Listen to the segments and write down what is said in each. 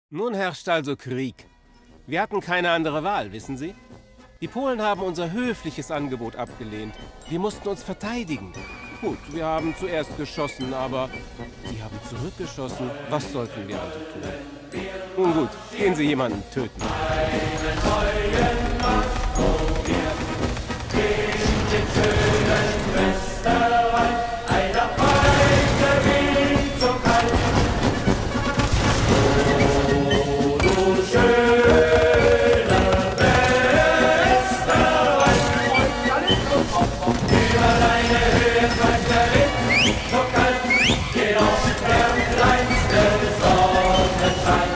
Nun herrscht also Krieg. Wir hatten keine andere Wahl, wissen Sie? Die Polen haben unser höfliches Angebot abgelehnt. Wir mussten uns verteidigen. Gut, wir haben zuerst geschossen, aber sie haben zurückgeschossen. Was sollten wir also tun? Nun gut, gehen Sie jemanden töten. Einen neuen Marsch, wo wir gegen den schönen Österreich, einer Weite Wind so kalt. Oh, du schöne Österreich, über deine Höhe treibt der Wind so kalt, jedoch der kleinste Sonnenschein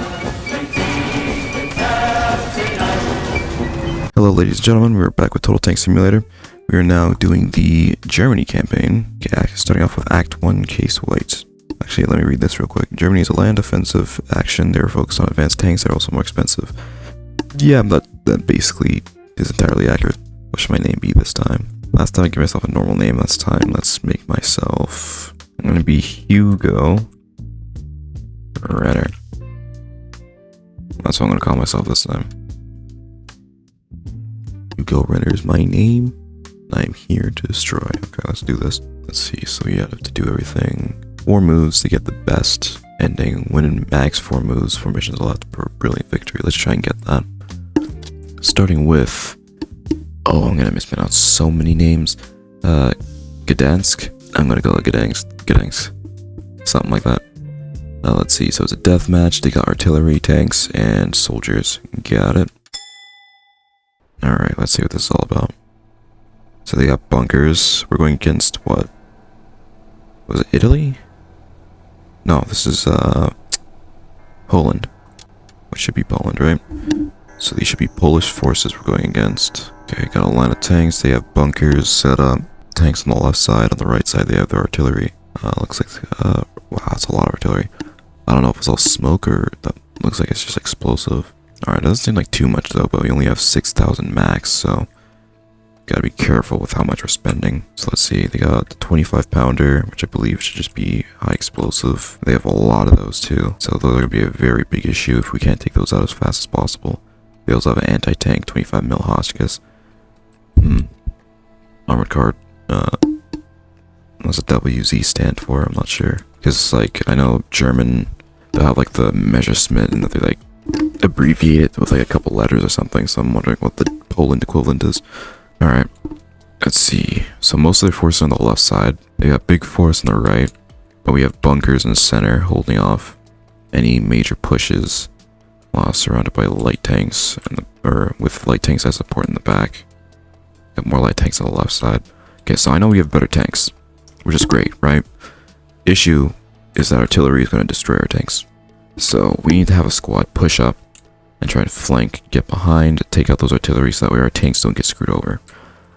bringt tief ins Herz hinein. Hello ladies and gentlemen, we're back with Total Tank Simulator. We are now doing the Germany campaign, starting off with Act 1, Case White. Actually, let me read this real quick. Germany is a land offensive action. They are focused on advanced tanks that are also more expensive. Yeah, that basically is entirely accurate. What should my name be this time? Last time I gave myself a normal name. This time, let's make myself... I'm going to be Hugo Renner. That's what I'm going to call myself this time. Hugo Renner is my name. I'm here to destroy. Okay, let's do this. Let's see. So we have to do everything. 4 moves to get the best ending. Win in max 4 moves. 4 missions allowed for a brilliant victory. Let's try and get that. Starting with... Oh, I'm gonna mispronounce so many names. Gdansk. I'm gonna go with Gdansk. Something like that. Let's see. So it's a death match. They got artillery, tanks, and soldiers. Got it. Alright, let's see what this is all about. So they got bunkers. We're going against what? Was it Italy? No, this is Poland. Which should be Poland, right? So these should be Polish forces we're going against. Okay, got a line of tanks. They have bunkers set up. Tanks on the left side. On the right side they have their artillery. Looks like, wow, that's a lot of artillery. I don't know if it's all smoke or that looks like it's just explosive. Alright, doesn't seem like too much though, but we only have 6,000 max, so gotta be careful with how much we're spending. So let's see, they got the 25 pounder, which I believe should just be high explosive. They have a lot of those too, so those are gonna be a very big issue if we can't take those out as fast as possible. They also have an anti-tank 25 mil Hotchkiss. Armored card. What's a WZ stand for? I'm not sure. Because, like, I know German, they'll have, like, the Messerschmitt, and that they, like, abbreviate it with, like, a couple letters or something, so I'm wondering what the Poland equivalent is. Alright. Let's see. So, most of their forces on the left side. They got big force on the right, but we have bunkers in the center holding off any major pushes, while surrounded by light tanks, or with light tanks as support in the back. Got more light tanks on the left side. Okay, so I know we have better tanks, which is great, right? Issue is that artillery is going to destroy our tanks. So we need to have a squad push up and try to flank, get behind, take out those artillery so that way our tanks don't get screwed over.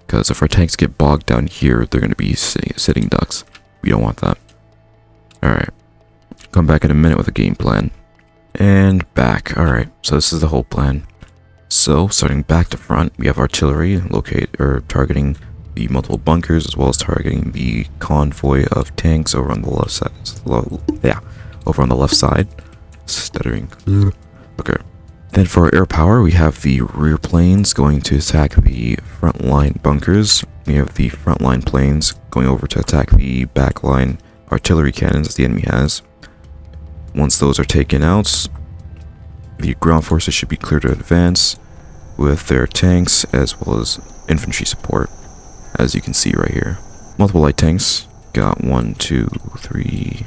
Because if our tanks get bogged down here, they're going to be sitting ducks. We don't want that. Alright. Come back in a minute with a game plan. And back. Alright, so this is the whole plan. So, starting back to front, we have artillery targeting the multiple bunkers, as well as targeting the convoy of tanks over on the left side. Over on the left side. Stuttering. Okay. Then for our air power, we have the rear planes going to attack the front line bunkers. We have the front line planes going over to attack the back line artillery cannons that the enemy has. Once those are taken out, the ground forces should be clear to advance with their tanks as well as infantry support, as you can see right here. Multiple light tanks. Got 1, 2, 3,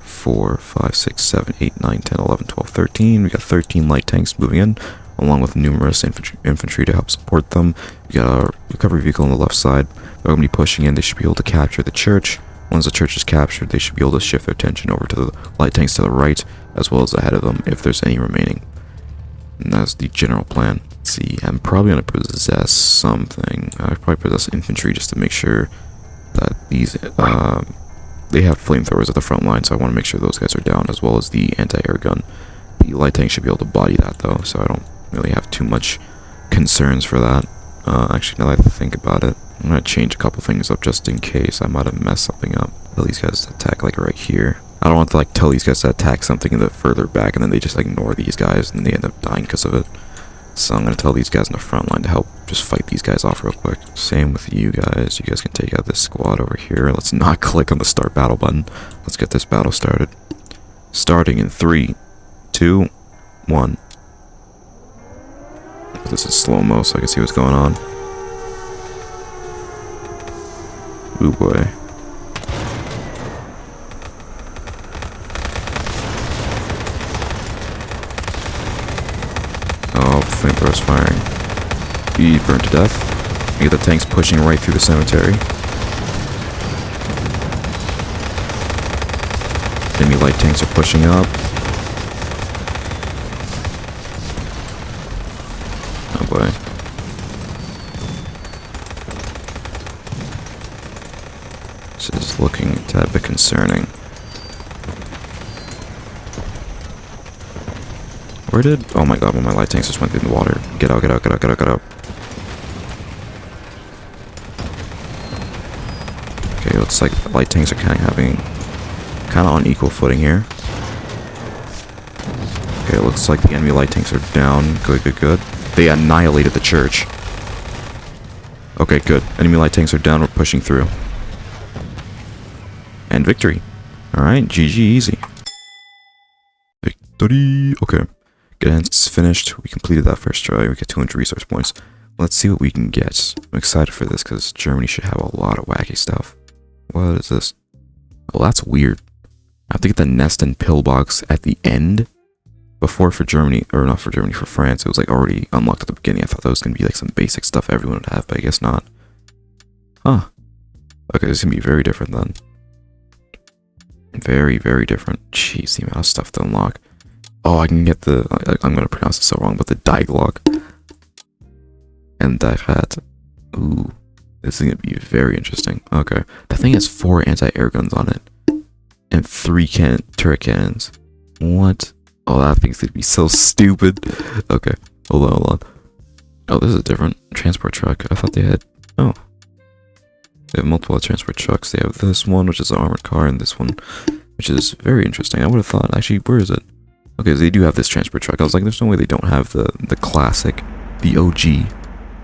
4, 5, 6, 7, 8, 9, 10, 11, 12, 13. We got 13 light tanks moving in, along with numerous infantry to help support them. We got a recovery vehicle on the left side. They're going to be pushing in. They should be able to capture the church. Once the church is captured, they should be able to shift their attention over to the light tanks to the right, as well as ahead of them if there's any remaining. And that's the general plan. Let's see, I'm probably going to possess something. I probably possess infantry just to make sure that these, they have flamethrowers at the front line, so I want to make sure those guys are down, as well as the anti-air gun. The light tank should be able to body that though, so I don't really have too much concerns for that. Actually, now that I think about it, I'm going to change a couple things up just in case I might have messed something up. Well, these guys attack like right here. I don't want to like tell these guys to attack something in the further back and then they just ignore these guys and they end up dying because of it. So I'm going to tell these guys in the front line to help just fight these guys off real quick. Same with you guys. You guys can take out this squad over here. Let's not click on the start battle button. Let's get this battle started. Starting in 3, 2, 1. This is slow-mo so I can see what's going on. Ooh boy. Oh, flamethrowers firing. He burned to death. You get the tanks pushing right through the cemetery. Enemy light tanks are pushing up. Oh boy. This is looking a tad bit concerning. Where did... Oh my god, one of my light tanks just went through the water. Get out, get out, get out, get out, get out. Okay, looks like the light tanks are kind of on equal footing here. Okay, it looks like the enemy light tanks are down. Good, good, good. They annihilated the church. Okay, good. Enemy light tanks are down. We're pushing through. And victory. Alright, GG easy. Victory. Okay. Good ends finished. We completed that first try. We get 200 resource points. Let's see what we can get. I'm excited for this because Germany should have a lot of wacky stuff. What is this? Oh, that's weird. I have to get the nest and pillbox at the end. Before for Germany, or not for Germany, for France, it was like already unlocked at the beginning. I thought that was going to be like some basic stuff everyone would have, but I guess not. Huh. Okay, this is going to be very different then. Very, very different. Jeez, the amount of stuff to unlock. Oh, I can get the... I'm going to pronounce it so wrong, but the Dieglock. And Daihat. Ooh. This is going to be very interesting. Okay. That thing has 4 anti-air guns on it. And 3 turret cannons. What? Oh, that thing's going to be so stupid. Okay. Hold on, hold on. Oh, this is a different transport truck. I thought they had... Oh. They have multiple transport trucks. They have this one, which is an armored car, and this one, which is very interesting. I would have thought... Actually, where is it? Okay, so they do have this transport truck. I was like, there's no way they don't have the classic, the OG,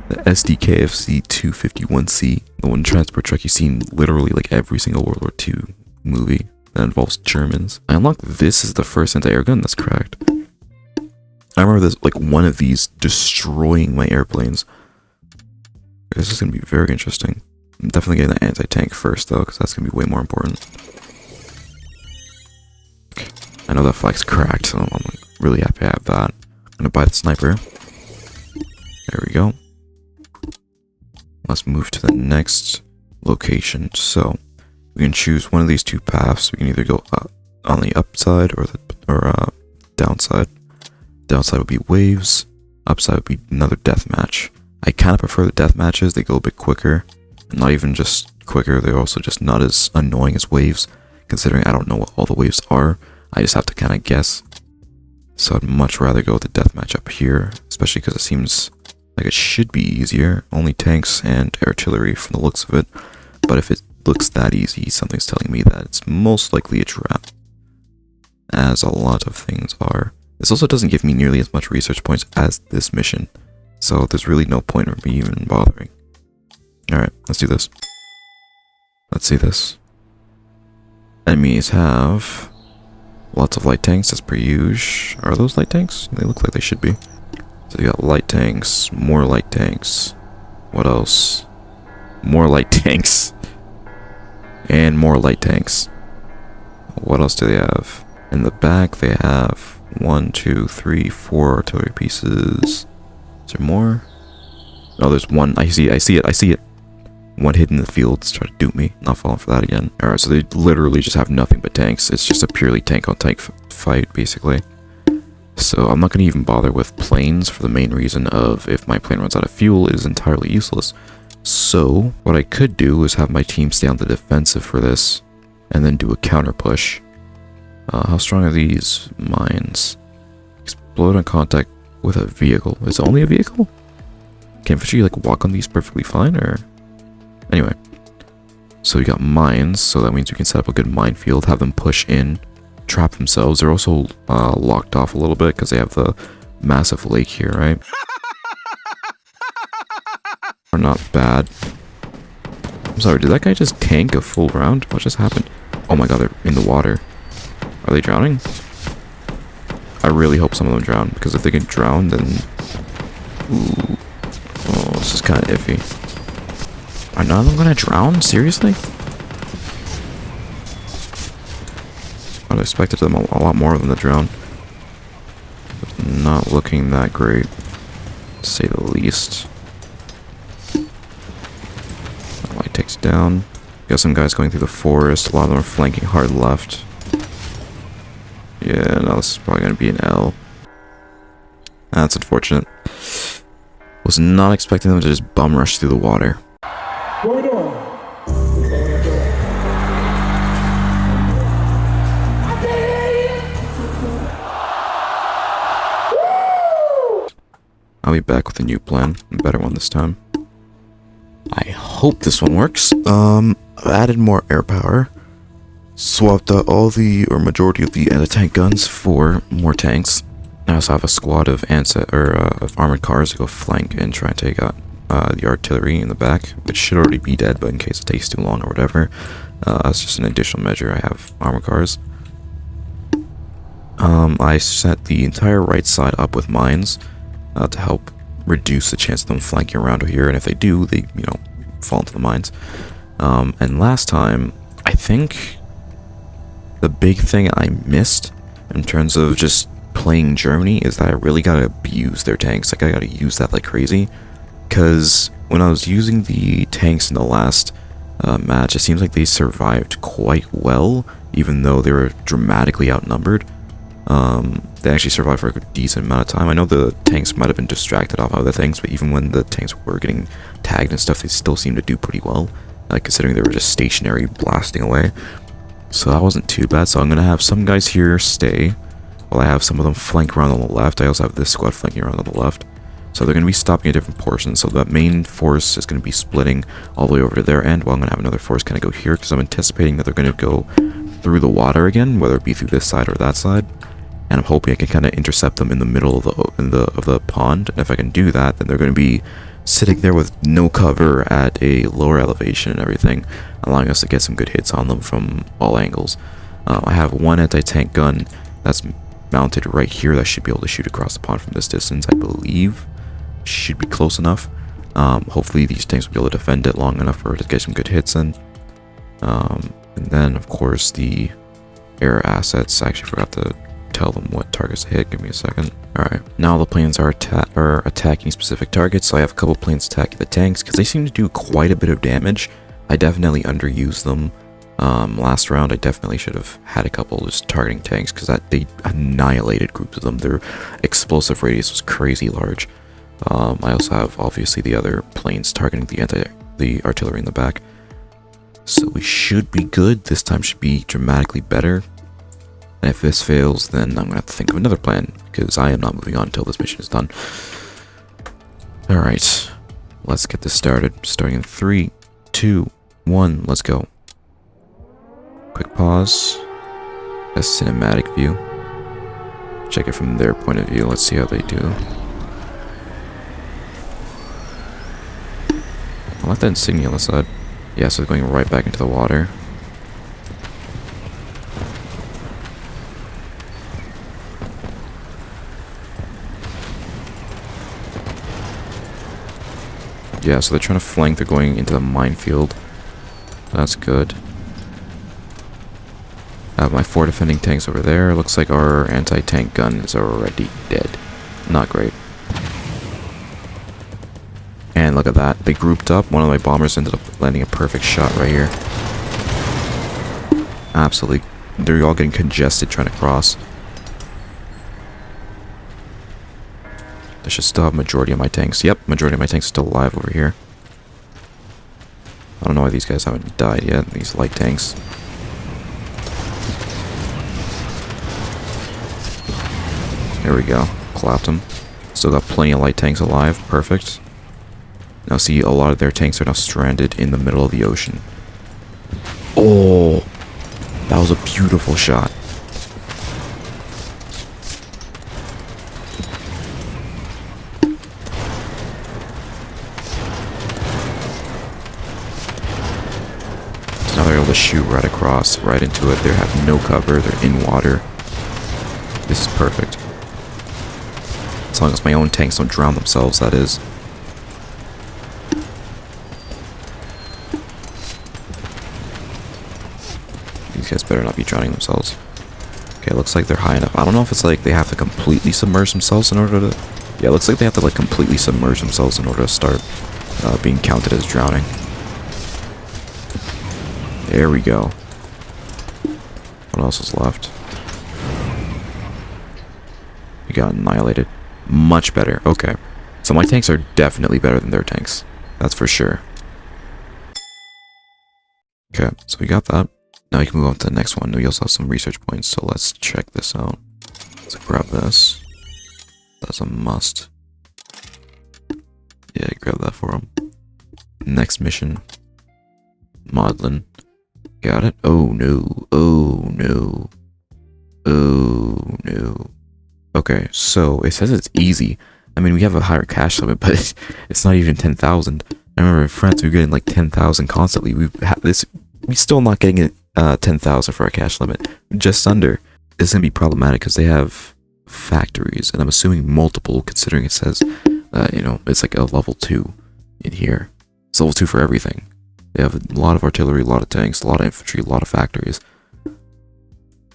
the SDKFC 251C, the one transport truck you see in literally like every single World War II movie that involves Germans. I unlocked this as the first anti-air gun. That's correct. I remember this, like one of these destroying my airplanes. This is gonna be very interesting. I'm definitely getting the anti-tank first though, because that's gonna be way more important. I know that flag's cracked, so I'm like, really happy I have that. I'm gonna buy the sniper. There we go. Let's move to the next location. So we can choose one of these 2 paths. We can either go up on the upside or the downside. Downside would be waves. Upside would be another death match. I kind of prefer the death matches. They go a bit quicker, and not even just quicker. They're also just not as annoying as waves, considering I don't know what all the waves are. I just have to kind of guess. So I'd much rather go with the deathmatch up here, especially because it seems like it should be easier. Only tanks and artillery from the looks of it. But if it looks that easy, something's telling me that it's most likely a trap. As a lot of things are. This also doesn't give me nearly as much research points as this mission. So there's really no point in me even bothering. Alright, let's do this. Let's see this. Enemies have... lots of light tanks, as per usual. Are those light tanks? They look like they should be. So you got light tanks, more light tanks. What else? More light tanks. And more light tanks. What else do they have? In the back they have 1, 2, 3, 4 artillery pieces. Is there more? Oh, there's one. I see it. One hidden in the fields, try to dupe me. Not falling for that again. Alright, so they literally just have nothing but tanks. It's just a purely tank on tank fight, basically. So I'm not going to even bother with planes for the main reason of if my plane runs out of fuel, it is entirely useless. So what I could do is have my team stay on the defensive for this, and then do a counter push. How strong are these mines? Explode on contact with a vehicle. Is it only a vehicle? Can infantry like walk on these perfectly fine, or... Anyway, so we got mines, so that means we can set up a good minefield, have them push in, trap themselves. They're also locked off a little bit because they have the massive lake here, right? Are not bad. I'm sorry, did that guy just tank a full round? What just happened? Oh my god, they're in the water. Are they drowning? I really hope some of them drown, because if they can drown, then... Ooh. Oh, this is kind of iffy. Are none of them gonna drown? Seriously? I expected them a lot more of them to drown. Not looking that great, to say the least. Light takes down. Got some guys going through the forest. A lot of them are flanking hard left. Yeah, no, this is probably gonna be an L. That's unfortunate. Was not expecting them to just bum rush through the water. What are we doing? I'll be back with a new plan, a better one this time. I hope this one works. I've added more air power. Swapped out all the, or majority of the anti-tank guns for more tanks. I also have a squad of of armored cars to go flank and try and take out the artillery in the back, which should already be dead, but in case it takes too long or whatever, that's just an additional measure. I have armored cars. I set the entire right side up with mines to help reduce the chance of them flanking around here, and if they do, they, you know, fall into the mines. And last time, I think the big thing I missed in terms of just playing Germany is that I really gotta abuse their tanks. Like, I gotta use that like crazy, because when I was using the tanks in the last match, it seems like they survived quite well, even though they were dramatically outnumbered. They actually survived for a decent amount of time. I know the tanks might have been distracted off other things, but even when the tanks were getting tagged and stuff, they still seemed to do pretty well, considering they were just stationary blasting away. So that wasn't too bad. So I'm going to have some guys here stay, while I have some of them flank around on the left. I also have this squad flanking around on the left. So they're going to be stopping at different portions. So that main force is going to be splitting all the way over to their end, while I'm going to have another force kind of go here, because I'm anticipating that they're going to go through the water again, whether it be through this side or that side. And I'm hoping I can kind of intercept them in the middle of the pond. And if I can do that, then they're going to be sitting there with no cover at a lower elevation and everything, allowing us to get some good hits on them from all angles. I have one anti-tank gun that's mounted right here that should be able to shoot across the pond from this distance, I believe. Should be close enough. Hopefully these tanks will be able to defend it long enough for it to get some good hits in. And then, of course, the air assets. I actually forgot to tell them what targets to hit. Give me a second. Alright, now the planes are attacking specific targets. So I have a couple planes attacking the tanks, because they seem to do quite a bit of damage. I definitely underused them. Last round, I definitely should have had a couple just targeting tanks, because they annihilated groups of them. Their explosive radius was crazy large. I also have, obviously, the other planes targeting the artillery in the back. So we should be good. This time should be dramatically better. And if this fails, then I'm going to have to think of another plan, because I am not moving on until this mission is done. Alright, let's get this started. Starting in 3, 2, 1, let's go. Quick pause. A cinematic view. Check it from their point of view. Let's see how they do. I like that insignia on the side. Yeah, so they're going right back into the water. Yeah, so they're trying to flank. They're going into the minefield. That's good. I have my 4 defending tanks over there. Looks like our anti-tank gun is already dead. Not great. And look at that. They grouped up. One of my bombers ended up landing a perfect shot right here. Absolutely. They're all getting congested trying to cross. I should still have majority of my tanks. Yep, majority of my tanks are still alive over here. I don't know why these guys haven't died yet, these light tanks. There we go. Clapped them. Still got plenty of light tanks alive. Perfect. Now see, a lot of their tanks are now stranded in the middle of the ocean. Oh! That was a beautiful shot. shoot right across, right into it. They have no cover. They're in water. This is perfect. As long as my own tanks don't drown themselves, that is. These guys better not be drowning themselves. Okay, looks like they're high enough. I don't know if it's like they have to completely submerge themselves in order to... Yeah, it looks like they have to like completely submerge themselves in order to start being counted as drowning. There we go. What else is left? We got annihilated. Much better. Okay. So my tanks are definitely better than their tanks. That's for sure. Okay, so we got that. Now we can move on to the next one. We also have some research points, so let's check this out. Let's grab this. That's a must. Yeah, grab that for him. Next mission. Maudlin. Got it? Oh no. Oh no. Oh no. Okay, so it says it's easy. I mean, we have a higher cash limit, but it's not even 10,000. I remember in France we were getting like 10,000 constantly. We're still not getting it 10,000 for our cash limit. Just under. It's gonna be problematic because they have factories, and I'm assuming multiple, considering it says, you know, it's like a level 2 in here. It's level 2 for everything. They have a lot of artillery, a lot of tanks, a lot of infantry, a lot of factories.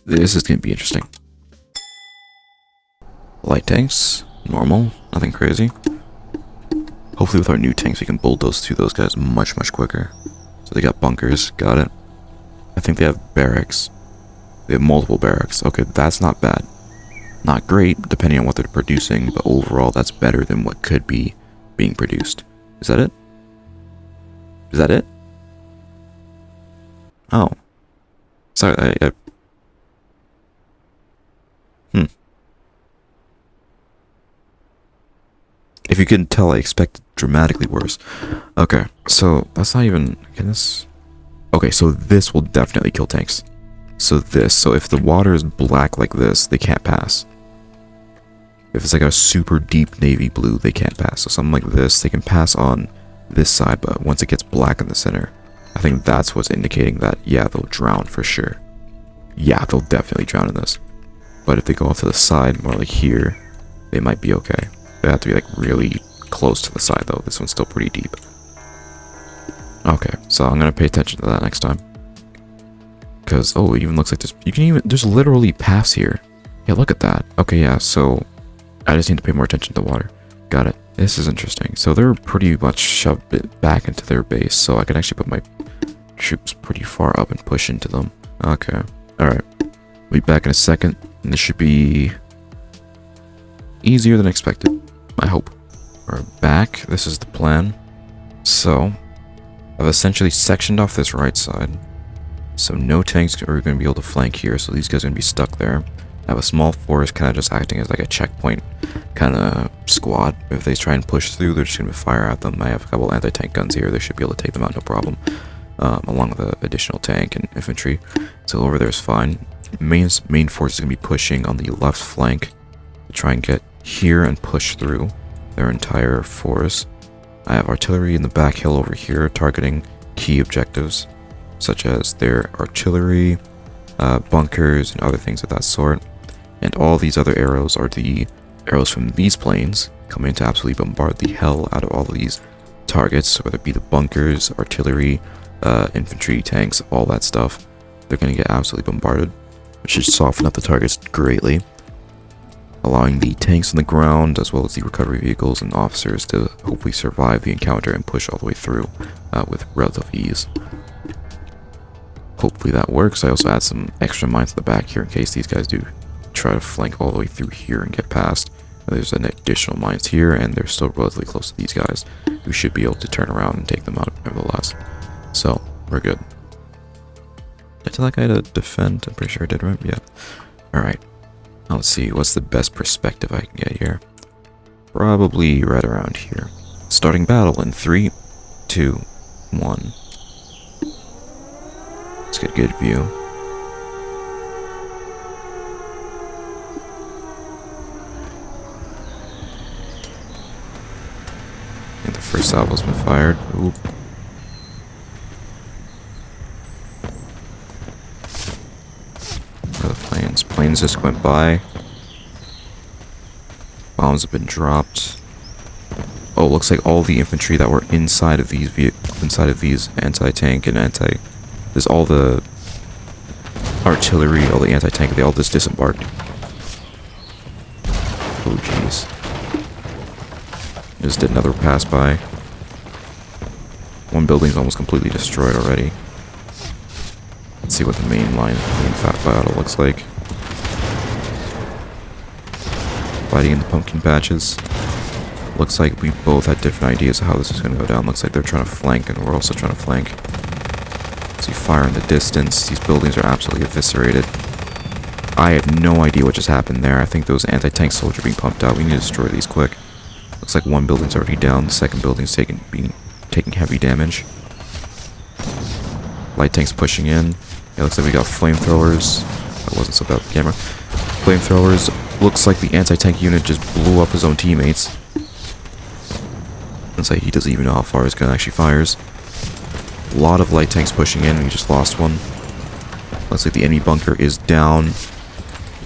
This is gonna be interesting. Light tanks, normal, nothing crazy. Hopefully with our new tanks we can bulldoze through those guys much quicker. So they got bunkers, got it. I think they have barracks. They have multiple barracks. Okay, that's not bad. Not great, depending on what they're producing, but overall that's better than what could be being produced. Is that it? Is that it? Oh. Sorry, If you couldn't tell, I expected dramatically worse. Okay, so that's not even... Can this... Okay, so this will definitely kill tanks. So if the water is black like this, they can't pass. If it's like a super deep navy blue, they can't pass. So something like this, they can pass on this side, but once it gets black in the center, I think that's what's indicating that, yeah, they'll drown for sure. Yeah, they'll definitely drown in this. But if they go off to the side, more like here, they might be okay. They have to be like really close to the side though. This one's still pretty deep. Okay, so I'm gonna pay attention to that next time. Cause oh, it even looks like there's literally paths here. Yeah, look at that. Okay, yeah, so I just need to pay more attention to the water. Got it. This is interesting. So they're pretty much shoved it back into their base, so I can actually put my troops pretty far up and push into them. Okay. Alright. We'll be back in a second, and this should be easier than expected. I hope. We're back. This is the plan. So, I've essentially sectioned off this right side. So no tanks are going to be able to flank here, so these guys are going to be stuck there. I have a small force kind of just acting as like a checkpoint kind of squad. If they try and push through, they're just going to fire at them. I have a couple anti-tank guns here. They should be able to take them out no problem. Along with the additional tank and infantry. So over there is fine. Main force is going to be pushing on the left flank to try and get here and push through their entire force. I have artillery in the back hill over here targeting key objectives such as their artillery, bunkers, and other things of that sort. And all these other arrows are the arrows from these planes coming to absolutely bombard the hell out of all of these targets, whether it be the bunkers, artillery, infantry, tanks, all that stuff. They're going to get absolutely bombarded, which should soften up the targets greatly, allowing the tanks on the ground as well as the recovery vehicles and officers to hopefully survive the encounter and push all the way through with relative ease. Hopefully that works. I also add some extra mines at the back here in case these guys do try to flank all the way through here and get past. There's an additional mines here, and they're still relatively close to these guys, who should be able to turn around and take them out nevertheless. So, we're good. Did I tell that guy to defend? I'm pretty sure I did, right? Yeah. Alright. Now let's see, what's the best perspective I can get here? Probably right around here. Starting battle in 3, 2, 1. Let's get a good view. And the first salvo's been fired. Oop. Planes just went by. Bombs have been dropped. Oh, looks like all the infantry that were inside of these anti-tank and there's all the artillery, all the anti-tank, they all just disembarked. Oh jeez. Just did another pass by. One building's almost completely destroyed already. Let's see what the main battle looks like. Fighting in the pumpkin patches. Looks like we both had different ideas of how this is going to go down. Looks like they're trying to flank and we're also trying to flank. See fire in the distance. These buildings are absolutely eviscerated. I have no idea what just happened there. I think those anti-tank soldiers are being pumped out. We need to destroy these quick. Looks like one building's already down. The second building's taking heavy damage. Light tanks pushing in. It looks like we got flamethrowers. That wasn't so bad with the camera. Flamethrowers. Looks like the anti-tank unit just blew up his own teammates. Looks like he doesn't even know how far his gun actually fires. A lot of light tanks pushing in. We just lost one. Looks like the enemy bunker is down.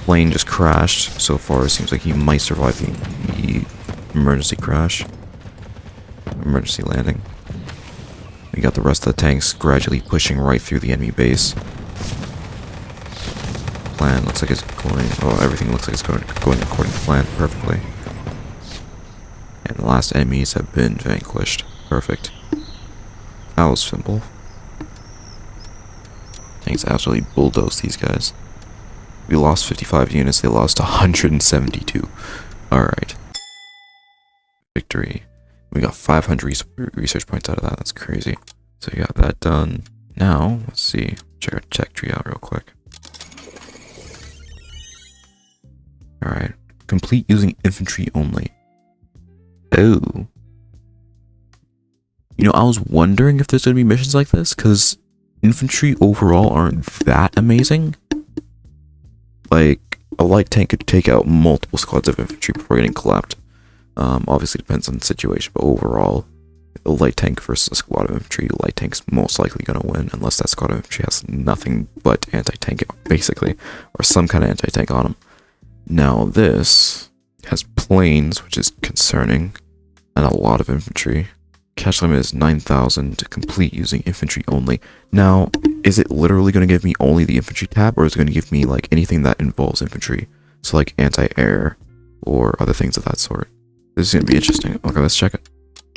Plane just crashed. So far, it seems like he might survive the emergency crash. Emergency landing. We got the rest of the tanks gradually pushing right through the enemy base. Plan looks like it's going. Oh, everything looks like it's going according to plan perfectly. And the last enemies have been vanquished. Perfect. That was simple. Tanks absolutely bulldozed these guys. We lost 55 units. They lost 172. Alright. Victory. We got 500 research points out of that. That's crazy. So we got that done. Now, let's see. Check our tech tree out real quick. Alright. Complete using infantry only. Oh. You know, I was wondering if there's going to be missions like this, because infantry overall aren't that amazing. Like, a light tank could take out multiple squads of infantry before getting clapped. Obviously depends on the situation, but overall, a light tank versus a squad of infantry, light tank's most likely going to win, unless that squad of infantry has nothing but anti-tank, basically, or some kind of anti-tank on them. Now this has planes, which is concerning, and a lot of infantry. Catch limit is 9,000 to complete using infantry only. Now, is it literally going to give me only the infantry tab, or is it going to give me like anything that involves infantry? So like anti-air or other things of that sort. This is going to be interesting. Okay, let's check it.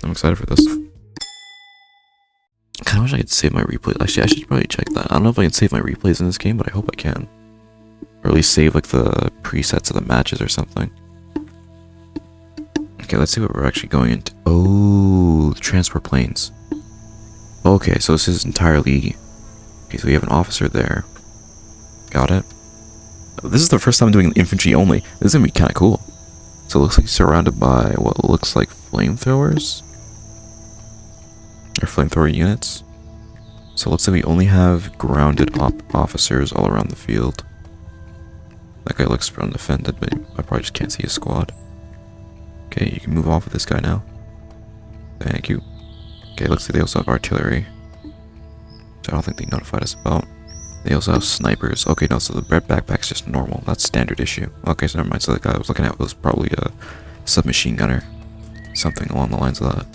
I'm excited for this. I kind of wish I could save my replays. Actually, I should probably check that. I don't know if I can save my replays in this game, but I hope I can. Or at least save like the presets of the matches or something. Okay, let's see what we're actually going into. Oh, the transport planes. Okay, so this is entirely... Okay, so we have an officer there. Got it. This is the first time I'm doing infantry only. This is going to be kind of cool. So it looks like surrounded by what looks like flamethrowers. Or flamethrower units. So it looks like we only have grounded officers all around the field. That guy looks undefended, but I probably just can't see his squad. Okay, you can move off of this guy now. Thank you. Okay, looks like they also have artillery, which I don't think they notified us about. They also have snipers. Okay, no, so the red backpack's just normal. That's standard issue. Okay, so never mind. So the guy I was looking at was probably a submachine gunner. Something along the lines of that.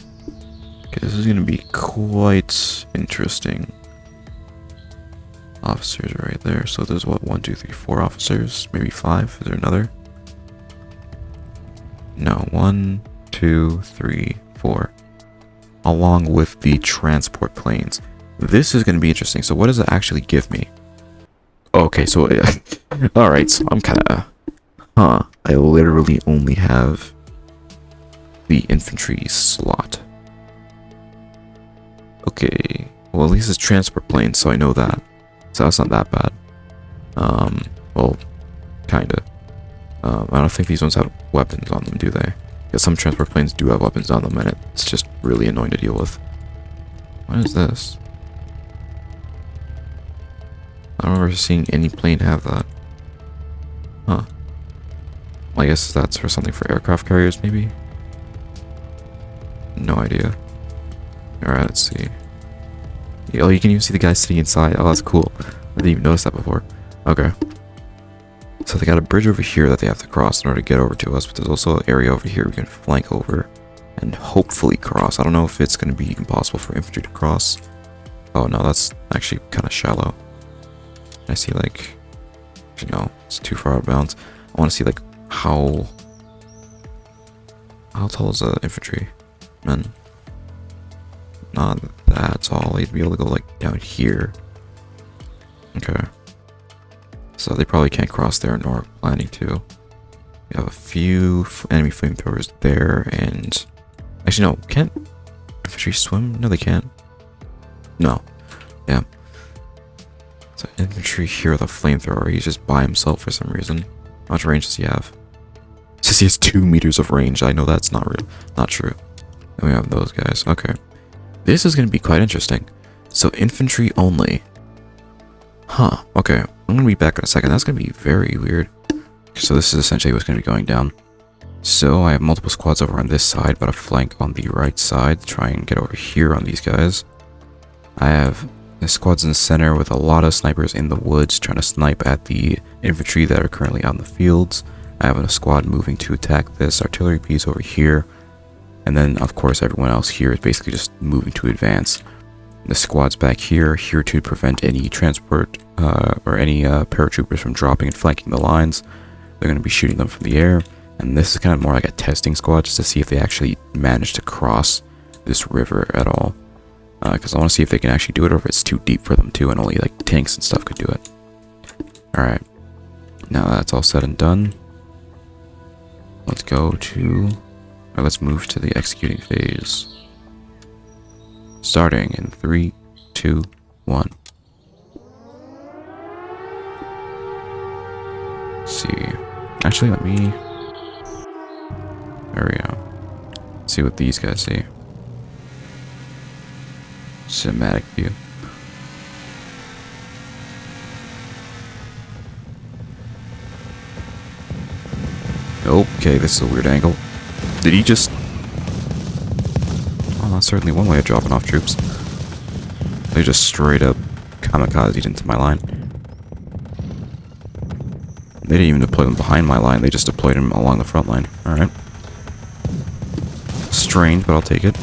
Okay, this is going to be quite interesting. Officers right there. So there's what, 1, 2, 3, 4 officers? Maybe 5? Is there another? No, 1, 2, 3, 4. Along with the transport planes. This is going to be interesting. So what does it actually give me? Okay, so... Alright, so I'm kind of... I literally only have the infantry slot. Okay. Well, at least it's transport planes, so I know that. So that's not that bad. Well, kinda. I don't think these ones have weapons on them, do they? Because some transport planes do have weapons on them, and it's just really annoying to deal with. What is this? I don't remember seeing any plane have that. Huh. Well, I guess that's for something for aircraft carriers, maybe? No idea. Alright, let's see. Oh, you can even see the guy sitting inside. Oh, that's cool. I didn't even notice that before. Okay. So they got a bridge over here that they have to cross in order to get over to us, but there's also an area over here we can flank over and hopefully cross. I don't know if it's going to be impossible for infantry to cross. Oh no, that's actually kind of shallow. I see like, actually no, it's too far out of bounds. I want to see like how tall is the infantry? Man, not that tall. They'd be able to go like down here. Okay. So they probably can't cross there, nor planning to. We have a few enemy flamethrowers there, and actually no, can't infantry swim? No, they can't. No. Yeah. So infantry here with a flamethrower. He's just by himself for some reason. How much range does he have? It says he has 2 meters of range. I know that's not real. Not true. Then we have those guys. Okay. This is going to be quite interesting. So infantry only. Huh. Okay. I'm going to be back in a second. That's going to be very weird. So this is essentially what's going to be going down. So I have multiple squads over on this side, but a flank on the right side to try and get over here on these guys. I have the squads in the center with a lot of snipers in the woods trying to snipe at the infantry that are currently out in the fields. I have a squad moving to attack this artillery piece over here. And then, of course, everyone else here is basically just moving to advance. The squads back here to prevent any transport or any paratroopers from dropping and flanking the lines. They're going to be shooting them from the air. And this is kind of more like a testing squad just to see if they actually manage to cross this river at all. Because I want to see if they can actually do it or if it's too deep for them too and only like tanks and stuff could do it. Alright. Now that's all said and done. Let's go to... or let's move to the executing phase. Starting in 3, 2, 1. Let's see. Actually, let me... there we go. Let's see what these guys see. Cinematic view. Okay, this is a weird angle. Did he just... oh, that's certainly one way of dropping off troops. They just straight up kamikazed into my line. They didn't even deploy them behind my line, they just deployed them along the front line. Alright. Strange, but I'll take it.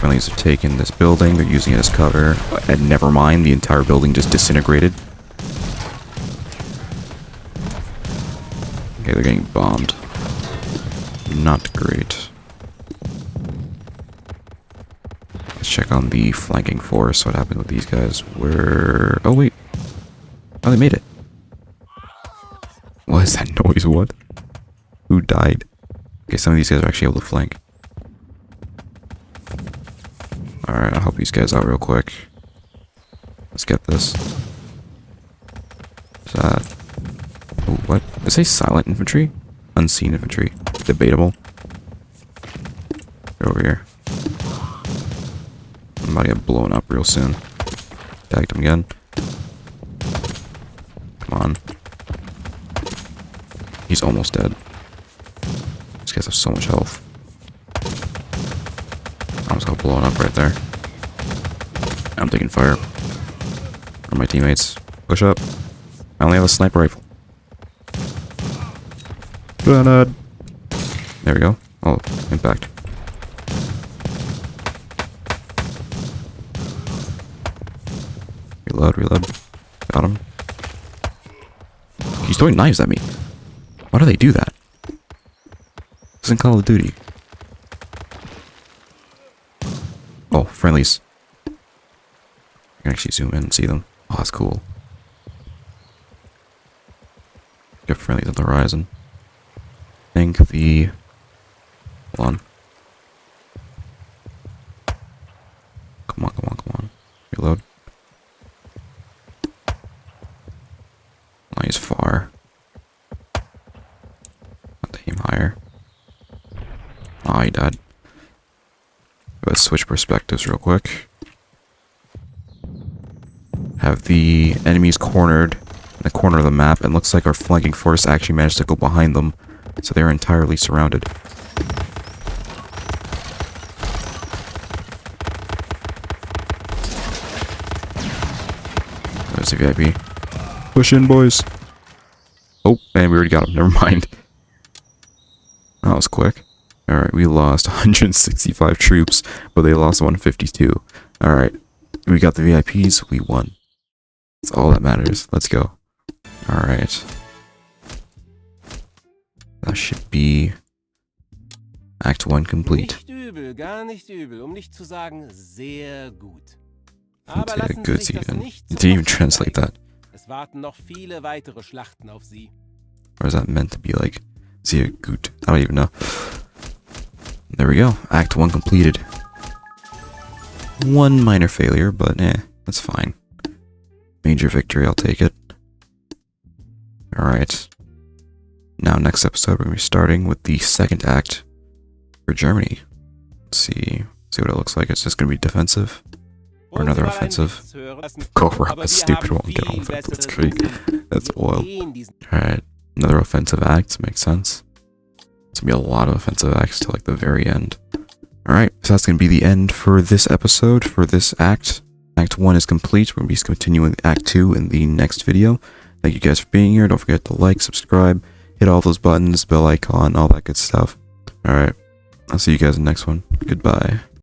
Friendlies have taken this building, they're using it as cover. And never mind, the entire building just disintegrated. Okay, they're getting bombed. Not great. Let's check on the flanking force. What happened with these guys? Where... oh, wait. Oh, they made it. What is that noise? What? Who died? Okay, some of these guys are actually able to flank. Alright, I'll help these guys out real quick. Let's get this. What's that? Ooh, what? Did it say silent infantry? Unseen infantry. Debatable. Get over here. I'm about to get blown up real soon. Tagged him again. Come on. He's almost dead. These guys have so much health. I almost got blown up right there. I'm taking fire. Where are my teammates? Push up. I only have a sniper rifle. Grenade. There we go. Oh, impact. Reload, reload. Got him. He's throwing knives at me. Why do they do that? This isn't Call of Duty. Oh, friendlies. I can actually zoom in and see them. Oh, that's cool. Got friendlies on the horizon. I think the... hold on. Come on, come on, come on. Reload. Oh, he's far. Have to aim higher. Oh, he died. Let's switch perspectives real quick. Have the enemies cornered in the corner of the map, and looks like our flanking force actually managed to go behind them, so they're entirely surrounded. There's a VIP. Push in, boys. Oh, and we already got him. Never mind. That was quick. Alright, we lost 165 troops, but they lost 152. Alright, we got the VIPs. We won. That's all that matters. Let's go. Alright. That should be Act 1 complete. Nicht übel, gar nicht übel, um nicht zu sagen sehr gut. I'd Aber say lassen Sie good sich das even. nicht You zu didn't even oft translate zeigen. that. Es warten noch viele weitere Schlachten auf Sie. Or is that meant to be like sehr gut? I don't even know. There we go. Act 1 completed. One minor failure, but that's fine. Major victory, I'll take it. Alright. Now, next episode, we're going to be starting with the second act for Germany. Let's see what it looks like. It's just going to be defensive. Or Wollen Sie another mal ein offensive. Witz hören lassen? Go for Aber that wir stupid haben one. Get on viel with it. Let's besseres Krieg. Musik. That's Wir oil. gehen diesen Alright. Another offensive act. Makes sense. It's going to be a lot of offensive acts till like the very end. Alright, so that's going to be the end for this episode, for this act. Act 1 is complete. We're going to be continuing Act 2 in the next video. Thank you guys for being here. Don't forget to like, subscribe, hit all those buttons, bell icon, all that good stuff. Alright, I'll see you guys in the next one. Goodbye.